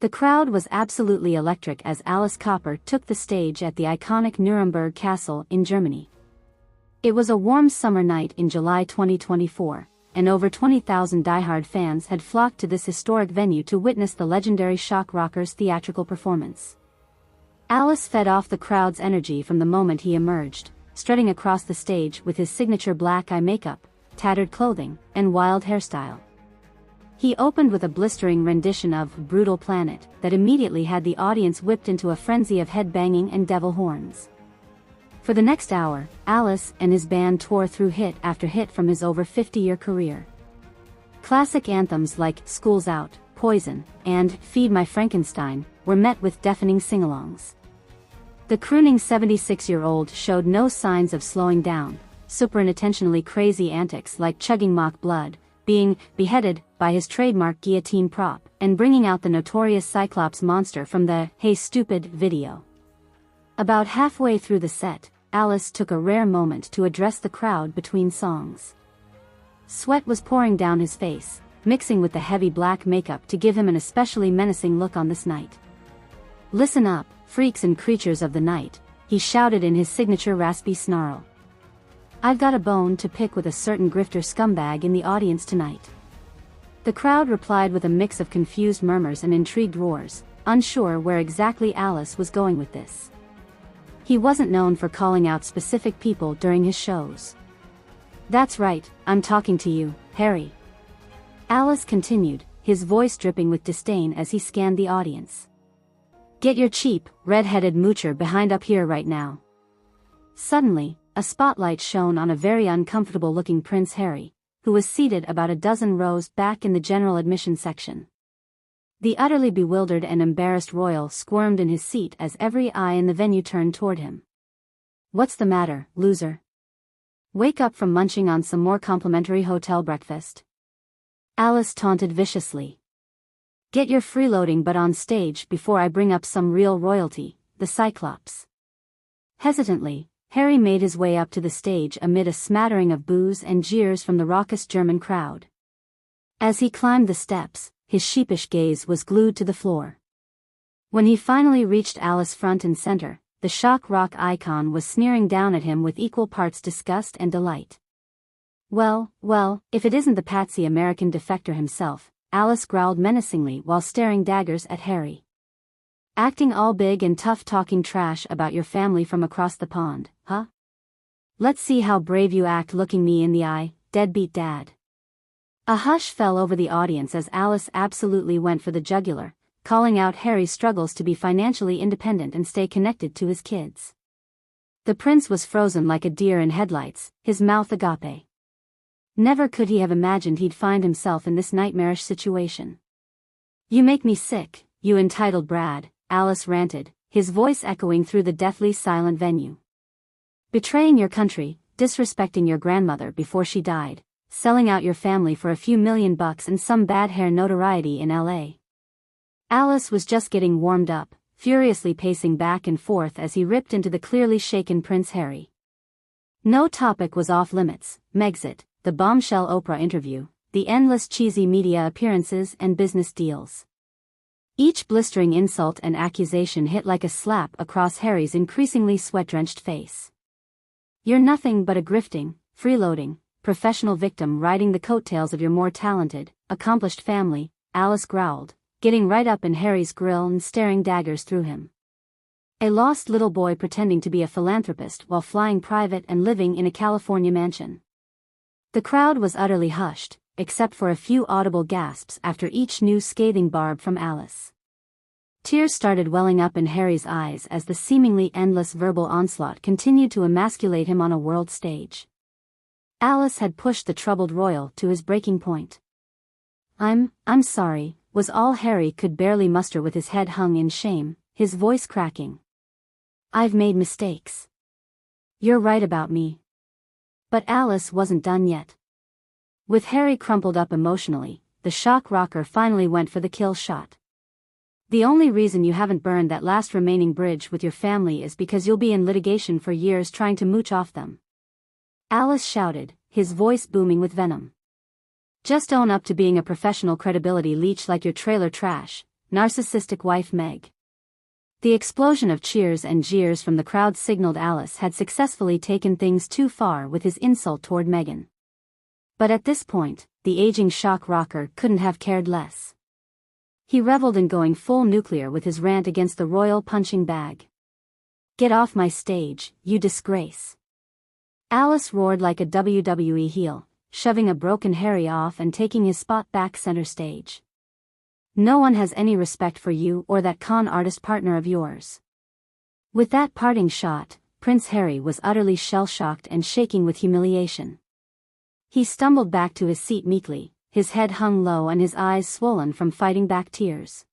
The crowd was absolutely electric as Alice Cooper took the stage at the iconic Nuremberg castle in Germany. It was a warm summer night in July 2024, and over 20,000 diehard fans had flocked to this historic venue to witness the legendary shock rocker's theatrical performance. Alice fed off the crowd's energy from the moment he emerged, strutting across the stage with his signature black eye makeup, tattered clothing, and wild hairstyle. He opened with a blistering rendition of "Brutal Planet" that immediately had the audience whipped into a frenzy of head-banging and devil horns. For the next hour, Alice and his band tore through hit after hit from his over 50-year career. Classic anthems like "School's Out," "Poison," and "Feed My Frankenstein" were met with deafening sing-alongs. The crooning 76-year-old showed no signs of slowing down, super-unintentionally crazy antics like chugging mock blood, being beheaded by his trademark guillotine prop, and bringing out the notorious Cyclops monster from the "Hey Stupid" video. About halfway through the set, Alice took a rare moment to address the crowd between songs. Sweat was pouring down his face, mixing with the heavy black makeup to give him an especially menacing look on this night. "Listen up, freaks and creatures of the night," he shouted in his signature raspy snarl. "I've got a bone to pick with a certain grifter scumbag in the audience tonight." The crowd replied with a mix of confused murmurs and intrigued roars, unsure where exactly Alice was going with this. He wasn't known for calling out specific people during his shows. "That's right, I'm talking to you, Harry." Alice continued, his voice dripping with disdain as he scanned the audience. "Get your cheap, red-headed moocher behind up here right now." Suddenly, a spotlight shone on a very uncomfortable-looking Prince Harry, who was seated about a dozen rows back in the general admission section. The utterly bewildered and embarrassed royal squirmed in his seat as every eye in the venue turned toward him. "What's the matter, loser? Wake up from munching on some more complimentary hotel breakfast?" Alice taunted viciously. "Get your freeloading butt on stage before I bring up some real royalty, the Cyclops." Hesitantly, Harry made his way up to the stage amid a smattering of boos and jeers from the raucous German crowd. As he climbed the steps, his sheepish gaze was glued to the floor. When he finally reached Alice front and center, the shock rock icon was sneering down at him with equal parts disgust and delight. Well, if it isn't the patsy American defector himself," Alice growled menacingly while staring daggers at Harry. "Acting all big and tough talking trash about your family from across the pond, huh? Let's see how brave you act looking me in the eye, deadbeat dad." A hush fell over the audience as Alice absolutely went for the jugular, calling out Harry's struggles to be financially independent and stay connected to his kids. The prince was frozen like a deer in headlights, his mouth agape. Never could he have imagined he'd find himself in this nightmarish situation. "You make me sick, you entitled brat," Alice ranted, his voice echoing through the deathly silent venue. "Betraying your country, disrespecting your grandmother before she died, selling out your family for a few $1,000,000 and some bad hair notoriety in LA." Alice was just getting warmed up, furiously pacing back and forth as he ripped into the clearly shaken Prince Harry. No topic was off limits: Megxit, the bombshell Oprah interview, the endless cheesy media appearances and business deals. Each blistering insult and accusation hit like a slap across Harry's increasingly sweat-drenched face. "You're nothing but a grifting, freeloading, professional victim riding the coattails of your more talented, accomplished family," Alice growled, getting right up in Harry's grill and staring daggers through him. A lost little boy pretending to be a philanthropist while flying private and living in a California mansion. The crowd was utterly hushed, except for a few audible gasps after each new scathing barb from Alice. Tears started welling up in Harry's eyes as the seemingly endless verbal onslaught continued to emasculate him on a world stage. Alice had pushed the troubled royal to his breaking point. I'm sorry," was all Harry could barely muster with his head hung in shame, his voice cracking. "I've made mistakes. You're right about me." But Alice wasn't done yet. With Harry crumpled up emotionally, the shock rocker finally went for the kill shot. "The only reason you haven't burned that last remaining bridge with your family is because you'll be in litigation for years trying to mooch off them," Alice shouted, his voice booming with venom. "Just own up to being a professional credibility leech like your trailer trash, narcissistic wife Meg. The explosion of cheers and jeers from the crowd signaled Alice had successfully taken things too far with his insult toward Meghan. But at this point, the aging shock rocker couldn't have cared less. He reveled in going full nuclear with his rant against the royal punching bag. "Get off my stage, you disgrace." Alice roared like a WWE heel, shoving a broken Harry off and taking his spot back center stage. "No one has any respect for you or that con artist partner of yours." With that parting shot, Prince Harry was utterly shell-shocked and shaking with humiliation. He stumbled back to his seat meekly, his head hung low and his eyes swollen from fighting back tears.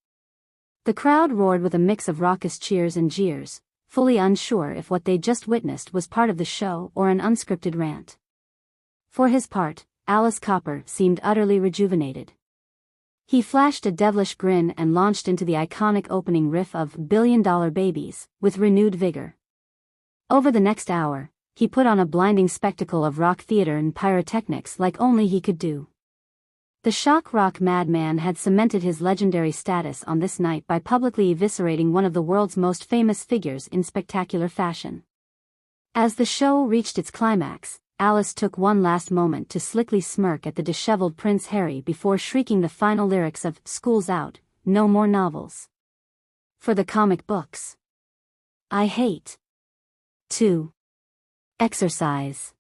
The crowd roared with a mix of raucous cheers and jeers, fully unsure if what they'd just witnessed was part of the show or an unscripted rant. For his part, Alice Cooper seemed utterly rejuvenated. He flashed a devilish grin and launched into the iconic opening riff of "Billion-Dollar Babies" with renewed vigor. Over the next hour, he put on a blinding spectacle of rock theater and pyrotechnics like only he could do. The shock rock madman had cemented his legendary status on this night by publicly eviscerating one of the world's most famous figures in spectacular fashion. As the show reached its climax, Alice took one last moment to slickly smirk at the disheveled Prince Harry before shrieking the final lyrics of "School's Out, No More Novels." For the comic books. I hate to exercise.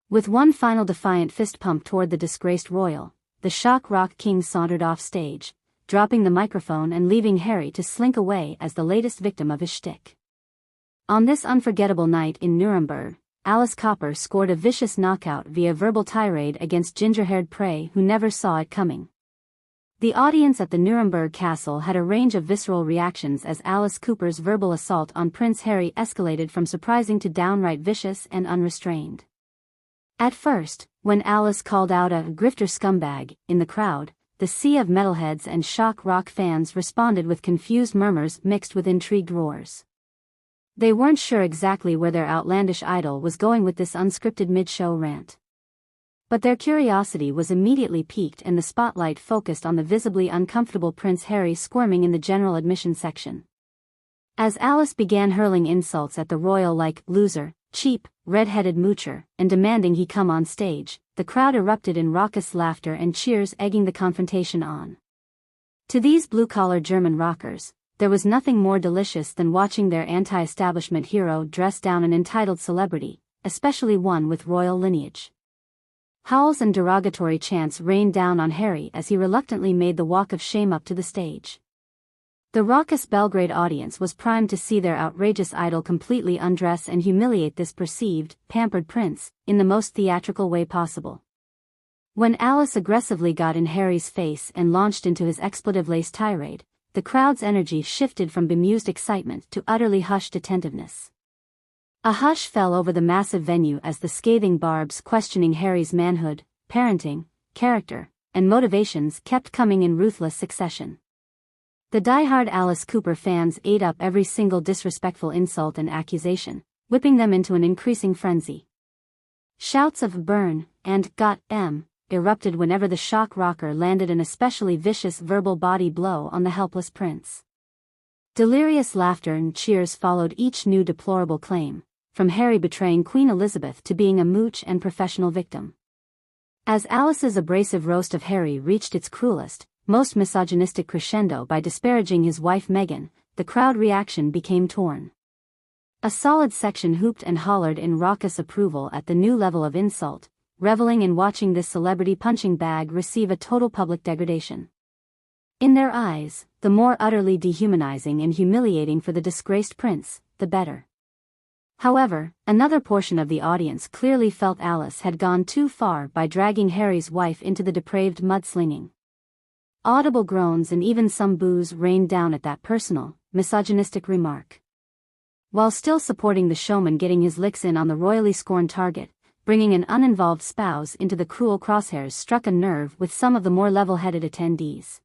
With one final defiant fist pump toward the disgraced royal, the shock rock king sauntered off stage, dropping the microphone and leaving Harry to slink away as the latest victim of his shtick. On this unforgettable night in Nuremberg, Alice Cooper scored a vicious knockout via verbal tirade against ginger-haired prey who never saw it coming. The audience at the Nuremberg castle had a range of visceral reactions as Alice Cooper's verbal assault on Prince Harry escalated from surprising to downright vicious and unrestrained. At first, when Alice called out a "grifter scumbag" in the crowd, the sea of metalheads and shock rock fans responded with confused murmurs mixed with intrigued roars. They weren't sure exactly where their outlandish idol was going with this unscripted mid-show rant. But their curiosity was immediately piqued and the spotlight focused on the visibly uncomfortable Prince Harry squirming in the general admission section. As Alice began hurling insults at the royal like "loser," "cheap," "red-headed moocher," and demanding he come on stage, the crowd erupted in raucous laughter and cheers, egging the confrontation on. To these blue-collar German rockers, there was nothing more delicious than watching their anti-establishment hero dress down an entitled celebrity, especially one with royal lineage. Howls and derogatory chants rained down on Harry as he reluctantly made the walk of shame up to the stage. The raucous Belgrade audience was primed to see their outrageous idol completely undress and humiliate this perceived, pampered prince, in the most theatrical way possible. When Alice aggressively got in Harry's face and launched into his expletive-laced tirade, the crowd's energy shifted from bemused excitement to utterly hushed attentiveness. A hush fell over the massive venue as the scathing barbs questioning Harry's manhood, parenting, character, and motivations kept coming in ruthless succession. The die-hard Alice Cooper fans ate up every single disrespectful insult and accusation, whipping them into an increasing frenzy. Shouts of "burn" and "got em" erupted whenever the shock rocker landed an especially vicious verbal body blow on the helpless prince. Delirious laughter and cheers followed each new deplorable claim, from Harry betraying Queen Elizabeth to being a mooch and professional victim. As Alice's abrasive roast of Harry reached its cruelest, most misogynistic crescendo by disparaging his wife Meghan, the crowd reaction became torn. A solid section whooped and hollered in raucous approval at the new level of insult, reveling in watching this celebrity punching bag receive a total public degradation. In their eyes, the more utterly dehumanizing and humiliating for the disgraced prince, the better. However, another portion of the audience clearly felt Alice had gone too far by dragging Harry's wife into the depraved mudslinging. Audible groans and even some boos rained down at that personal, misogynistic remark. While still supporting the showman getting his licks in on the royally scorned target, bringing an uninvolved spouse into the cruel crosshairs struck a nerve with some of the more level-headed attendees.